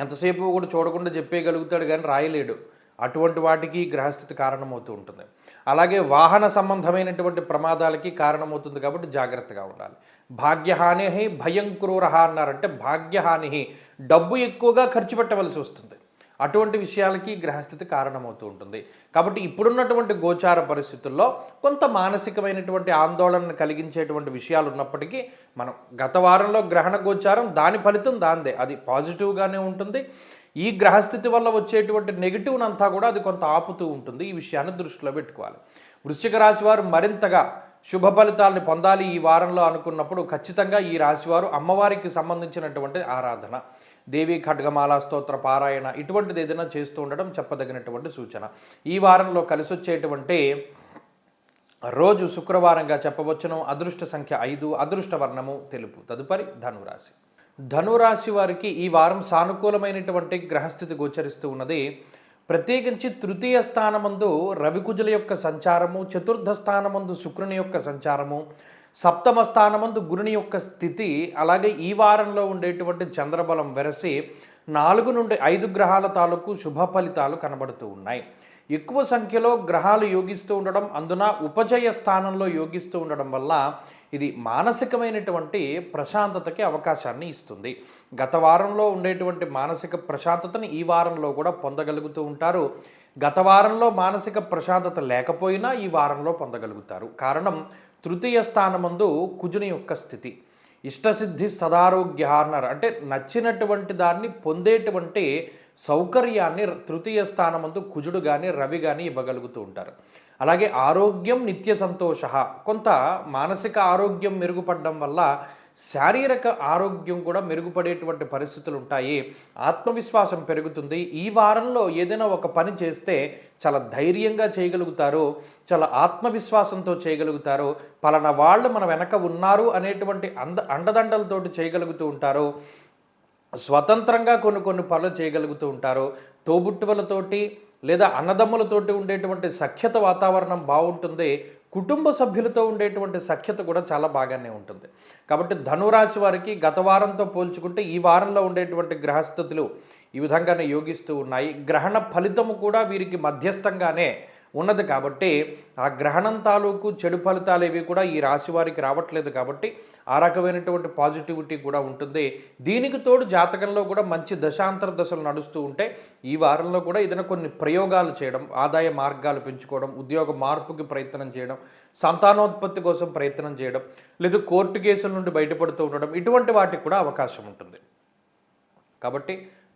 ఎంతసేపు కూడా చూడకుండా చెప్పేయగలుగుతాడు కానీ రాయలేడు. అటువంటి వాటికి గ్రహస్థితి కారణమవుతూ ఉంటుంది. అలాగే వాహన సంబంధమైనటువంటి ప్రమాదాలకి కారణమవుతుంది కాబట్టి జాగ్రత్తగా ఉండాలి. భాగ్యహాని భయం క్రూరహ అన్నారంటే భాగ్యహాని, డబ్బు ఎక్కువగా ఖర్చు పెట్టవలసి వస్తుంది. అటువంటి విషయాలకి గ్రహస్థితి కారణమవుతూ ఉంటుంది. కాబట్టి ఇప్పుడున్నటువంటి గోచార పరిస్థితుల్లో కొంత మానసికమైనటువంటి ఆందోళనను కలిగించేటువంటి విషయాలు ఉన్నప్పటికీ మనం గత వారంలో గ్రహణ గోచారం దాని ఫలితం దాందే, అది పాజిటివ్గానే ఉంటుంది. ఈ గ్రహస్థితి వల్ల వచ్చేటువంటి నెగిటివ్ని అంతా కూడా అది కొంత ఆపుతూ ఉంటుంది. ఈ విషయాన్ని దృష్టిలో పెట్టుకోవాలి. వృశ్చిక రాశి వారు మరింతగా శుభ ఫలితాలను పొందాలి ఈ వారంలో అనుకున్నప్పుడు ఖచ్చితంగా ఈ రాశివారు అమ్మవారికి సంబంధించినటువంటి ఆరాధన, దేవి ఖడ్గమాల స్తోత్ర పారాయణ ఇటువంటిది ఏదైనా చేస్తూ ఉండడం చెప్పదగినటువంటి సూచన. ఈ వారంలో కలిసి వచ్చేటువంటి రోజు శుక్రవారంగా చెప్పవచ్చును. అదృష్ట సంఖ్య 5, అదృష్ట వర్ణము తెలుపు. తదుపరి ధనురాశి. ధనురాశి వారికి ఈ వారం సానుకూలమైనటువంటి గ్రహస్థితి గోచరిస్తూ ఉన్నది. ప్రత్యేకించి తృతీయ స్థానమందు రవికుజుల యొక్క సంచారము, చతుర్థ స్థానమందు శుక్రుని యొక్క సంచారము, సప్తమ స్థానమందు గురుని యొక్క స్థితి, అలాగే ఈ వారంలో ఉండేటువంటి చంద్రబలం వెరసి 4 నుండి 5 గ్రహాల తాలూకు శుభ ఫలితాలు కనబడుతూ ఉన్నాయి. ఎక్కువ సంఖ్యలో గ్రహాలు యోగిస్తూ ఉండడం, అందున ఉపజయ స్థానంలో యోగిస్తూ ఉండడం వల్ల ఇది మానసికమైనటువంటి ప్రశాంతతకి అవకాశాన్ని ఇస్తుంది. గత వారంలో ఉండేటువంటి మానసిక ప్రశాంతతని ఈ వారంలో కూడా పొందగలుగుతూ ఉంటారు. గత వారంలో మానసిక ప్రశాంతత లేకపోయినా ఈ వారంలో పొందగలుగుతారు. కారణం తృతీయ స్థానమందు కుజుని యొక్క స్థితి. ఇష్టసిద్ధి సదారోగ్య అన్నారు అంటే నచ్చినటువంటి దాన్ని పొందేటువంటి సౌకర్యాన్ని తృతీయ స్థానమందు కుజుడు కానీ రవి కానీ ఇవ్వగలుగుతూ ఉంటారు. అలాగే ఆరోగ్యం నిత్య సంతోష, కొంత మానసిక ఆరోగ్యం మెరుగుపడడం వల్ల శారీరక ఆరోగ్యం కూడా మెరుగుపడేటువంటి పరిస్థితులు ఉంటాయి. ఆత్మవిశ్వాసం పెరుగుతుంది. ఈ వారంలో ఏదైనా ఒక పని చేస్తే చాలా ధైర్యంగా చేయగలుగుతారు, చాలా ఆత్మవిశ్వాసంతో చేయగలుగుతారు. పలానా వాళ్ళు మన వెనక ఉన్నారు అనేటువంటి అండదండలతోటి చేయగలుగుతూ ఉంటారు. స్వతంత్రంగా కొన్ని పనులు చేయగలుగుతూ ఉంటారు. తోబుట్టువులతోటి లేదా అన్నదమ్ములతోటి ఉండేటువంటి సఖ్యత వాతావరణం బాగుంటుంది. కుటుంబ సభ్యులతో ఉండేటువంటి సఖ్యత కూడా చాలా బాగానే ఉంటుంది. కాబట్టి ధనురాశి వారికి గత వారంతో పోల్చుకుంటే ఈ వారంలో ఉండేటువంటి గ్రహస్థితులు ఈ విధంగానే యోగిస్తూ ఉన్నాయి. గ్రహణ ఫలితము కూడా వీరికి మధ్యస్థంగానే ఉన్నది కాబట్టి ఆ గ్రహణం తాలూకు చెడు ఫలితాలు ఏవి కూడా ఈ రాశి వారికి రావట్లేదు. కాబట్టి ఆ రకమైనటువంటి పాజిటివిటీ కూడా ఉంటుంది. దీనికి తోడు జాతకంలో కూడా మంచి దశాంతర దశలు నడుస్తూ ఉంటే ఈ వారంలో కూడా ఏదైనా కొన్ని ప్రయోగాలు చేయడం, ఆదాయ మార్గాలు పెంచుకోవడం, ఉద్యోగ మార్పుకి ప్రయత్నం చేయడం, సంతానోత్పత్తి కోసం ప్రయత్నం చేయడం, లేదా కోర్టు కేసుల నుండి బయటపడుతూ ఉండడం, ఇటువంటి వాటికి కూడా అవకాశం ఉంటుంది. కాబట్టి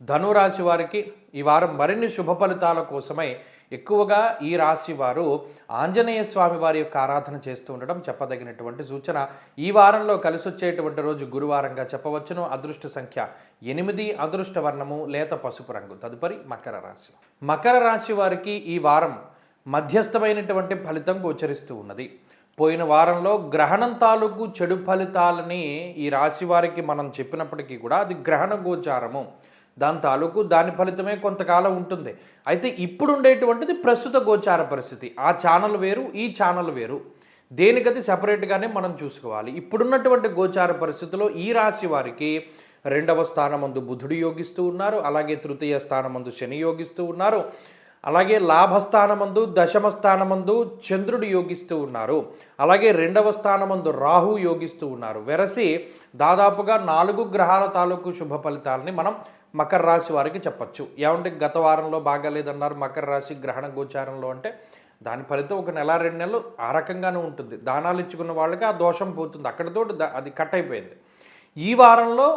ధనురాశి వారికి ఈ వారం మరిన్ని శుభ ఫలితాల కోసమై ఎక్కువగా ఈ రాశి వారు ఆంజనేయ స్వామి వారి యొక్క ఆరాధన చేస్తూ ఉండడం చెప్పదగినటువంటి సూచన. ఈ వారంలో కలిసి వచ్చేటువంటి రోజు గురువారంగా చెప్పవచ్చును. అదృష్ట సంఖ్య 8, అదృష్ట వర్ణము లేత పసుపు రంగు. తదుపరి మకర రాశి. మకర రాశి వారికి ఈ వారం మధ్యస్థమైనటువంటి ఫలితం గోచరిస్తూ ఉన్నది. పోయిన వారంలో గ్రహణం తాలూకు చెడు ఫలితాలని ఈ రాశి వారికి మనం చెప్పినప్పటికీ కూడా అది గ్రహణ గోచారము, దాని తాలూకు దాని ఫలితమే కొంతకాలం ఉంటుంది. అయితే ఇప్పుడు ఉండేటువంటిది ప్రస్తుత గోచార పరిస్థితి. ఆ ఛానల్ వేరు, ఈ ఛానల్ వేరు, దేనికది సెపరేట్గానే మనం చూసుకోవాలి. ఇప్పుడున్నటువంటి గోచార పరిస్థితిలో ఈ రాశి వారికి 2వ స్థానమందు బుధుడు యోగిస్తూ ఉన్నారు, అలాగే తృతీయ స్థానమందు శని యోగిస్తూ ఉన్నారు, అలాగే లాభస్థానమందు దశమ స్థానమందు చంద్రుడు యోగిస్తూ ఉన్నారు, అలాగే 2వ స్థానమందు రాహు యోగిస్తూ ఉన్నారు. వెరసి దాదాపుగా 4 గ్రహాల తాలూకు శుభ ఫలితాలని మనం మకర రాశి వారికి చెప్పచ్చు. ఏమంటే గత వారంలో బాగాలేదన్నారు మకర రాశి గ్రహణ గోచారంలో అంటే దాని ఫలితం 1 నెల 2 నెలలు ఆ రకంగానే ఉంటుంది. దానాలు ఇచ్చుకున్న వాళ్ళకి ఆ దోషం పోతుంది, అక్కడితో అది కట్ అయిపోయింది. ఈ వారంలో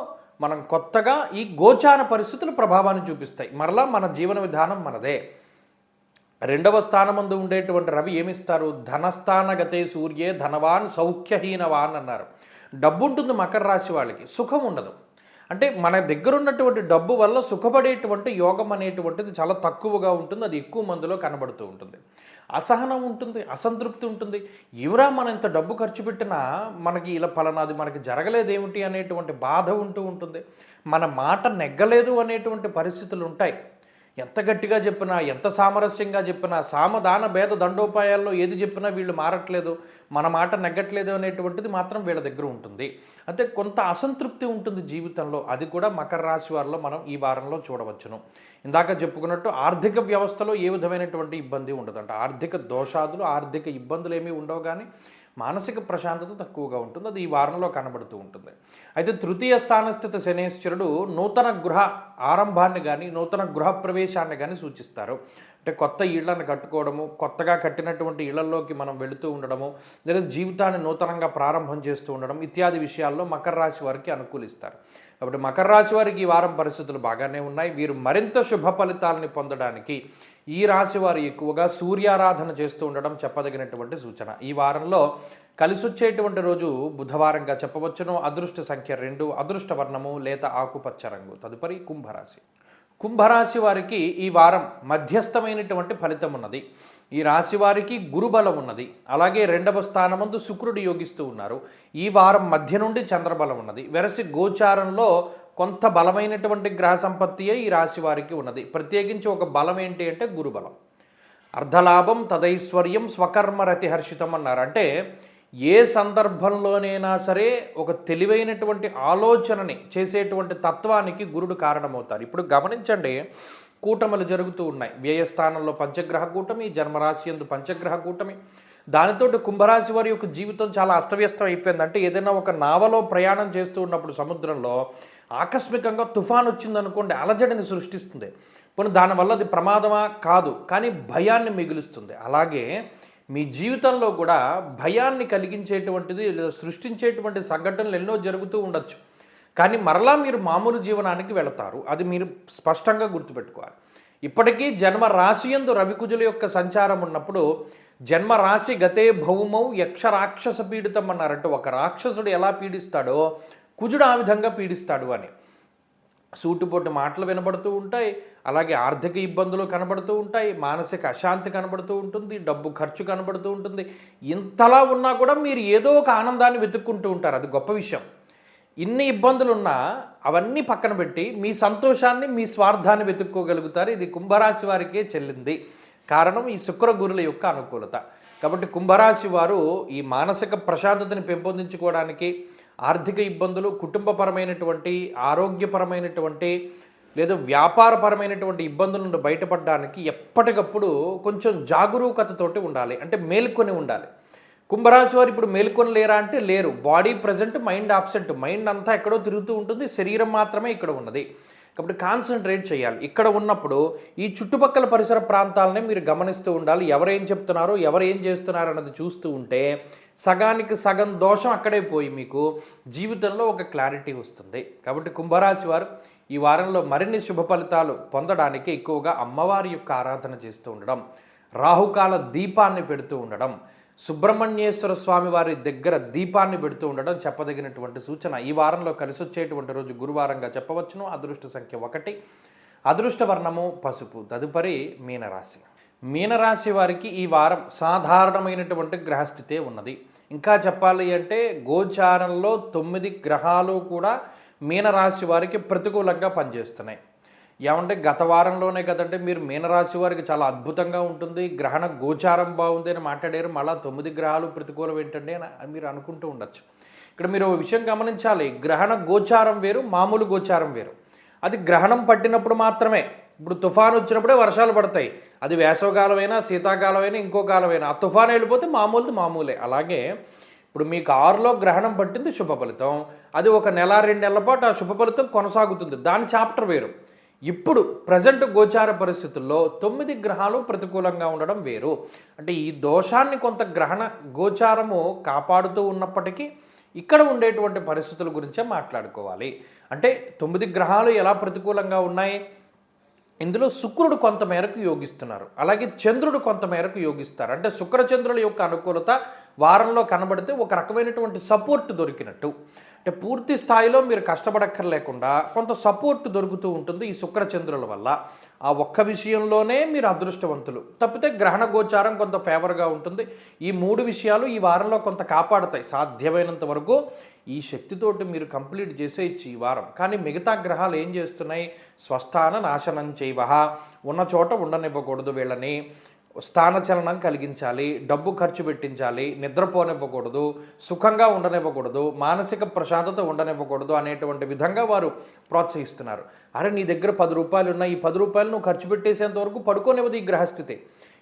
మనం కొత్తగా ఈ గోచార పరిస్థితులు ప్రభావాన్ని చూపిస్తాయి. మరలా మన జీవన విధానం మనదే. 2వ స్థానమందు ఉండేటువంటి రవి ఏమిస్తారు? ధనస్థానగతే సూర్యే ధనవాన్ సౌఖ్యహీనవాన్ అన్నారు. డబ్బు ఉంటుంది మకర రాశి వాళ్ళకి, సుఖం ఉండదు. అంటే మన దగ్గర ఉన్నటువంటి డబ్బు వల్ల సుఖపడేటువంటి యోగం అనేటువంటిది చాలా తక్కువగా ఉంటుంది, అది ఎక్కువ మందిలో కనబడుతూ ఉంటుంది. అసహనం ఉంటుంది, అసంతృప్తి ఉంటుంది. ఎవరా మనం ఇంత డబ్బు ఖర్చు పెట్టినా మనకి ఇలా ఫలానాది మనకి జరగలేదేమిటి అనేటువంటి బాధ ఉంటూ ఉంటుంది. మన మాట నెగ్గలేదు అనేటువంటి పరిస్థితులు ఉంటాయి. ఎంత గట్టిగా చెప్పినా, ఎంత సామరస్యంగా చెప్పినా, సామదాన భేద దండోపాయాల్లో ఏది చెప్పినా వీళ్ళు మారట్లేదు, మన మాట నెగ్గట్లేదు అనేటువంటిది మాత్రం వీళ్ళ దగ్గర ఉంటుంది. అంటే కొంత అసంతృప్తి ఉంటుంది జీవితంలో. అది కూడా మకర రాశి వారిలో మనం ఈ వారంలో చూడవచ్చును. ఇందాక చెప్పుకున్నట్టు ఆర్థిక వ్యవస్థలో ఏ విధమైనటువంటి ఇబ్బంది ఉండదంట. ఆర్థిక దోషాదులు, ఆర్థిక ఇబ్బందులు ఏమీ ఉండవు, కానీ మానసిక ప్రశాంతత తక్కువగా ఉంటుంది. అది ఈ వారంలో కనబడుతూ ఉంటుంది. అయితే తృతీయ స్థానస్థిత శనేశ్వరుడు నూతన గృహ ఆరంభాన్ని కానీ నూతన గృహ ప్రవేశాన్ని కానీ సూచిస్తారు. అంటే కొత్త ఇళ్లను కట్టుకోవడము, కొత్తగా కట్టినటువంటి ఇళ్లలోకి మనం వెళుతూ ఉండడము, లేదా జీవితాన్ని నూతనంగా ప్రారంభం చేస్తూ ఉండడం ఇత్యాది విషయాల్లో మకర రాశి వారికి అనుకూలిస్తారు. కాబట్టి మకర రాశి వారికి ఈ వారం పరిస్థితులు బాగానే ఉన్నాయి. వీరు మరింత శుభ ఫలితాలని పొందడానికి ఈ రాశి వారు ఎక్కువగా సూర్యారాధన చేస్తూ ఉండడం చెప్పదగినటువంటి సూచన. ఈ వారంలో కలిసి వచ్చేటువంటి రోజు బుధవారంగా చెప్పవచ్చును. అదృష్ట సంఖ్య 2, అదృష్ట వర్ణము లేత ఆకుపచ్చ రంగు. తదుపరి కుంభరాశి. కుంభరాశి వారికి ఈ వారం మధ్యస్థమైనటువంటి ఫలితం ఉన్నది. ఈ రాశి వారికి గురుబలం ఉన్నది, అలాగే 2వ స్థానమందు శుక్రుడు యోగిస్తూ ఉన్నారు. ఈ వారం మధ్య నుండి చంద్రబలం ఉన్నది. వెరసి గోచారంలో కొంత బలమైనటువంటి గ్రహ సంపత్తియే ఈ రాశి వారికి ఉన్నది. ప్రత్యేకించి ఒక బలం ఏంటి అంటే గురుబలం. అర్ధలాభం తదైశ్వర్యం స్వకర్మరతి హర్షితం అన్నారు. అంటే ఏ సందర్భంలోనైనా సరే ఒక తెలివైనటువంటి ఆలోచనని చేసేటువంటి తత్వానికి గురుడు కారణమవుతారు. ఇప్పుడు గమనించండి, కూటములు జరుగుతూ ఉన్నాయి. వ్యయస్థానంలో పంచగ్రహ కూటమి, జన్మరాశి యందు పంచగ్రహ కూటమి. దానితో కుంభరాశి వారి యొక్క జీవితం చాలా అస్తవ్యస్తం అయిపోయింది. అంటే ఏదైనా ఒక నావలో ప్రయాణం చేస్తూ ఉన్నప్పుడు సముద్రంలో ఆకస్మికంగా తుఫాన్ వచ్చిందనుకోండి, అలజడిని సృష్టిస్తుంది. పోనీ దానివల్ల అది ప్రమాదమా? కాదు, కానీ భయాన్ని మిగులుస్తుంది. అలాగే మీ జీవితంలో కూడా భయాన్ని కలిగించేటువంటిది లేదా సృష్టించేటువంటి సంఘటనలు ఎన్నో జరుగుతూ ఉండొచ్చు, కానీ మరలా మీరు మామూలు జీవనానికి వెళతారు. అది మీరు స్పష్టంగా గుర్తుపెట్టుకోవాలి. ఇప్పటికీ జన్మ రాశియందు రవికుజుల యొక్క సంచారం ఉన్నప్పుడు జన్మరాశి గతే భౌమౌ యక్ష రాక్షస పీడితం అన్నారంటే ఒక రాక్షసుడు ఎలా పీడిస్తాడో కుజుడు ఆ విధంగా పీడిస్తాడు అని. సూటుపోటు మాటలు వినబడుతూ ఉంటాయి, అలాగే ఆర్థిక ఇబ్బందులు కనబడుతూ ఉంటాయి, మానసిక అశాంతి కనబడుతూ ఉంటుంది, డబ్బు ఖర్చు కనబడుతూ ఉంటుంది. ఇంతలా ఉన్నా కూడా మీరు ఏదో ఒక ఆనందాన్ని వెతుక్కుంటూ ఉంటారు. అది గొప్ప విషయం. ఇన్ని ఇబ్బందులున్నా అవన్నీ పక్కన పెట్టి మీ సంతోషాన్ని, మీ స్వార్థాన్ని వెతుక్కోగలుగుతారు. ఇది కుంభరాశి వారికే చెల్లింది. కారణం ఈ శుక్ర గురుల యొక్క అనుకూలత. కాబట్టి కుంభరాశి వారు ఈ మానసిక ప్రశాంతతని పెంపొందించుకోవడానికి, ఆర్థిక ఇబ్బందులు, కుటుంబపరమైనటువంటి, ఆరోగ్యపరమైనటువంటి లేదా వ్యాపారపరమైనటువంటి ఇబ్బందుల నుండి బయటపడడానికి ఎప్పటికప్పుడు కొంచెం జాగరూకతతోటి ఉండాలి. అంటే మేల్కొని ఉండాలి. కుంభరాశి వారు ఇప్పుడు మేల్కొని లేరా అంటే లేరు. Body present, mind absent. Mind అంతా ఎక్కడో తిరుగుతూ ఉంటుంది, శరీరం మాత్రమే ఇక్కడ ఉన్నది. కాబట్టి కాన్సన్ట్రేట్ చేయాలి. ఇక్కడ ఉన్నప్పుడు ఈ చుట్టుపక్కల పరిసర ప్రాంతాలనే మీరు గమనిస్తూ ఉండాలి. ఎవరేం చెప్తున్నారో, ఎవరు ఏం చేస్తున్నారు అన్నది చూస్తూ ఉంటే సగానికి సగం దోషం అక్కడే పోయి మీకు జీవితంలో ఒక క్లారిటీ వస్తుంది. కాబట్టి కుంభరాశి వారు ఈ వారంలో మరిన్ని శుభ ఫలితాలు పొందడానికి ఎక్కువగా అమ్మవారి యొక్క ఆరాధన చేస్తూ ఉండడం రాహుకాల దీపాన్ని పెడుతూ ఉండడం, సుబ్రహ్మణ్యేశ్వర స్వామి వారి దగ్గర దీపాన్ని పెడుతూ ఉండడం చెప్పదగినటువంటి సూచన. ఈ వారంలో కలిసి వచ్చేటువంటి రోజు గురువారంగా చెప్పవచ్చును. అదృష్ట సంఖ్య 1, అదృష్ట వర్ణము పసుపు. తదుపరి మీనరాశి. మీనరాశి వారికి ఈ వారం సాధారణమైనటువంటి గ్రహస్థితే ఉన్నది. ఇంకా చెప్పాలి అంటే గోచారంలో 9 గ్రహాలు కూడా మీనరాశి వారికి ప్రతికూలంగా పనిచేస్తున్నాయి. ఏమంటే గత వారంలోనే కదంటే మీరు మీనరాశి వారికి చాలా అద్భుతంగా ఉంటుంది, గ్రహణ గోచారం బాగుంది అని మాట్లాడారు, మళ్ళీ 9 గ్రహాలు ప్రతికూలం ఏంటండి అని మీరు అనుకుంటూ ఉండొచ్చు. ఇక్కడ మీరు విషయం గమనించాలి, గ్రహణ గోచారం వేరు, మామూలు గోచారం వేరు. అది గ్రహణం పట్టినప్పుడు మాత్రమే. ఇప్పుడు తుఫాను వచ్చినప్పుడే వర్షాలు పడతాయి. అది వేసవకాలమైనా శీతాకాలమైనా ఇంకో కాలమైనా ఆ తుఫాను వెళ్ళిపోతే మామూలే. అలాగే ఇప్పుడు మీకు 6లో గ్రహణం పట్టింది శుభ ఫలితం, అది ఒక నెల 2 నెలల పాటు ఆ శుభ ఫలితం కొనసాగుతుంది, దాని చాప్టర్ వేరు. ఇప్పుడు ప్రజెంట్ గోచార పరిస్థితుల్లో 9 గ్రహాలు ప్రతికూలంగా ఉండడం వేరు. అంటే ఈ దోషాన్ని కొంత గ్రహణ గోచారము కాపాడుతూ ఉన్నప్పటికీ ఇక్కడ ఉండేటువంటి పరిస్థితుల గురించే మాట్లాడుకోవాలి. అంటే 9 గ్రహాలు ఎలా ప్రతికూలంగా ఉన్నాయి, ఇందులో శుక్రుడు కొంతమేరకు యోగిస్తున్నారు, అలాగే చంద్రుడు కొంతమేరకు యోగిస్తారు. అంటే శుక్రచంద్రుల యొక్క అనుకూలత వారంలో కనబడితే ఒక రకమైనటువంటి సపోర్ట్ దొరికినట్టు. అంటే పూర్తి స్థాయిలో మీరు కష్టపడక్కర్లేకుండా కొంత సపోర్ట్ దొరుకుతూ ఉంటుంది ఈ శుక్రచంద్రుల వల్ల. ఆ ఒక్క విషయంలోనే మీరు అదృష్టవంతులు. తప్పితే గ్రహణ గోచారం కొంత ఫేవర్గా ఉంటుంది. ఈ 3 విషయాలు ఈ వారంలో కొంత కాపాడుతాయి. సాధ్యమైనంత వరకు ఈ శక్తితోటి మీరు కంప్లీట్ చేసేయచ్చు ఈ వారం. కానీ మిగతా గ్రహాలు ఏం చేస్తున్నాయి, స్వస్థాన నాశనం చేయవహ, ఉన్న చోట ఉండనివ్వకూడదు, వీళ్ళని స్థానచలనం కలిగించాలి, డబ్బు ఖర్చు పెట్టించాలి, నిద్రపోనివ్వకూడదు, సుఖంగా ఉండనివ్వకూడదు, మానసిక ప్రశాంతత ఉండనివ్వకూడదు అనేటువంటి విధంగా వారు ప్రోత్సహిస్తున్నారు. అరే నీ దగ్గర 10 రూపాయలు ఉన్నాయి, ఈ 10 రూపాయలు నువ్వు ఖర్చు పెట్టేసేంత వరకు పడుకోనివ్వదు ఈ గ్రహస్థితి.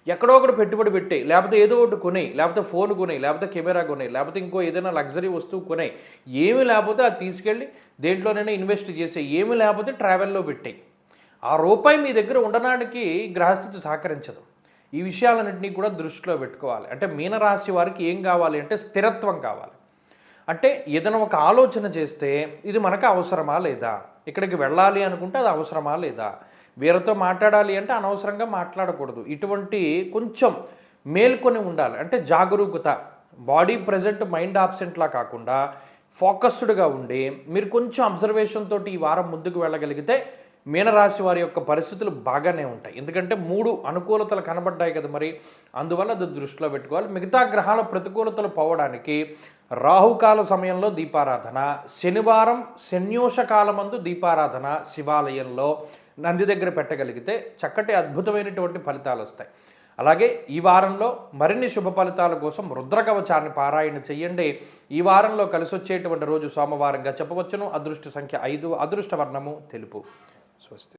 ఎక్కడో ఒకటి పెట్టుబడి పెట్టే, లేకపోతే ఏదో ఒకటి కొనే, లేకపోతే ఫోన్ కొనే, లేకపోతే కెమెరా కొనే, లేకపోతే ఇంకో ఏదైనా లగ్జరీ వస్తువు కొనే, ఏమి లేకపోతే అది తీసుకెళ్ళి దేంట్లోనైనా ఇన్వెస్ట్ చేసే, ఏమి లేకపోతే ట్రావెల్లో పెట్టాయి. ఆ రూపాయి మీ దగ్గర ఉండడానికి గ్రహస్థితి సహకరించదు. ఈ విషయాలన్నింటినీ కూడా దృష్టిలో పెట్టుకోవాలి. అంటే మీనరాశి వారికి ఏం కావాలి అంటే స్థిరత్వం కావాలి. అంటే ఏదైనా ఒక ఆలోచన చేస్తే ఇది మనకు అవసరమా లేదా, ఇక్కడికి వెళ్ళాలి అనుకుంటే అది అవసరమా లేదా, వీరితో మాట్లాడాలి అంటే అనవసరంగా మాట్లాడకూడదు. ఇటువంటి కొంచెం మేల్కొని ఉండాలి. అంటే జాగరూకత, బాడీ ప్రజెంట్ మైండ్ ఆబ్సెంట్లా కాకుండా ఫోకస్డ్గా ఉండి మీరు కొంచెం అబ్జర్వేషన్ తోటి ఈ వారం ముందుకు వెళ్ళగలిగితే మీనరాశి వారి యొక్క పరిస్థితులు బాగానే ఉంటాయి. ఎందుకంటే 3 అనుకూలతలు కనబడ్డాయి కదా, మరి అందువల్ల అది దృష్టిలో పెట్టుకోవాలి. మిగతా గ్రహాల ప్రతికూలతలు పోవడానికి రాహుకాల సమయంలో దీపారాధన, శనివారం శన్యోష కాలమందు దీపారాధన శివాలయంలో నంది దగ్గర పెట్టగలిగితే చక్కటి అద్భుతమైనటువంటి ఫలితాలు వస్తాయి. అలాగే ఈ వారంలో మరిన్ని శుభ ఫలితాల కోసం రుద్రకవచాన్ని పారాయణ చెయ్యండి. ఈ వారంలో కలిసి వచ్చేటువంటి రోజు సోమవారంగా చెప్పవచ్చును. అదృష్ట సంఖ్య 5, అదృష్ట వర్ణము తెలుపు. స్వస్తి.